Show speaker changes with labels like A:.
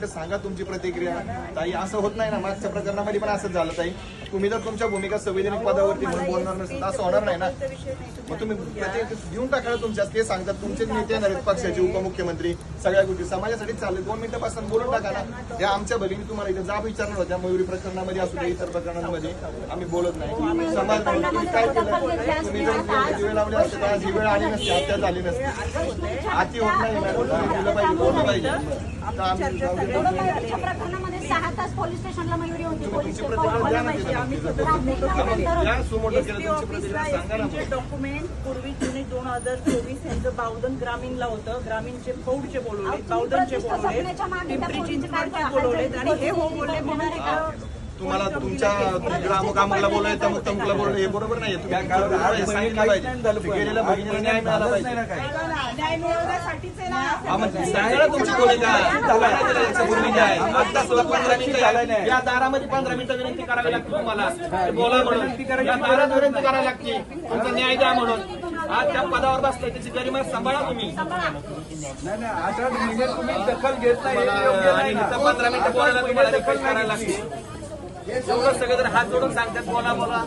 A: मिनिटं सांगा तुमची प्रतिक्रिया. ताई असं होत नाही ना, मागच्या प्रकरणामध्ये पण असंच झालं ताई. तुम्ही जर तुमच्या भूमिका संविधानिक पदावरती म्हणून बोलणार नसेल असं होणार नाही ना. मग तुम्ही घेऊन टाका तुमच्या, ते सांगतात तुमचे नेते येणार आहेत पक्षाचे, उपमुख्यमंत्री, सगळ्या गोष्टी समाजासाठी चालले. 2 मिनिटापासून बोलून टाका ना. या आमच्या भगिनी तुम्हाला इथे जाब विचारणार होत्या, मयुरी प्रकरणामध्ये असू दे, इतर प्रकरणांमध्ये आम्ही बोलत नाही. समाज तुम्ही काय केलं, तुम्ही जर दिवे लावले असते तर ही वेळ आली नसती, हत्या झाली नसती. आती होत नाही मॅडम, दिलं पाहिजे, बोललं पाहिजे.
B: प्रकरणामध्ये 6 तास पोलीस स्टेशनला मयुरी होती.
A: तुमची प्रतिक्रिया द्या ना तिथं. या सुमोटो केलं तुमची प्रतिक्रिया सांगा ना.
C: डॉक्युमेंट पूर्वी जुने 2024 यांचं बावधन ग्रामीणला होतं. ग्रामीणचे फौडचे बोलवले, बावधनचे बोलवले, पिंपरी चिंचवडचे बोलवलेत आणि हे हो बोलले म्हणून
A: तुम्हाला तुमच्या ग्रामकामाला बोलायचं, मग तमुकला बोलणं हे बरोबर नाही. तुम्ही सांगितलं पाहिजे, गेलेल्या भगिनीला न्याय मिळाला पाहिजे.
C: न्याय मिळवण्यासाठीच आहे ना.
A: सांगा तुमची भूमिका. भूमिका आहे 15 मिनिटं या दारामध्ये 15 मिनिटं विनंती करावी लागते तुम्हाला बोला म्हणून. या दारात विनंती करावी लागते तुमचा न्याय द्या म्हणून. आज त्या पदावर बसलाय त्याची गरिमा सांभाळा तुम्ही.
D: दखल घेत नाही.
A: 15 मिनिटं बोलायला तुम्हाला दखल करायला लागते. एवढं सगळं जर हात जोडून सांगतात बोला बोला.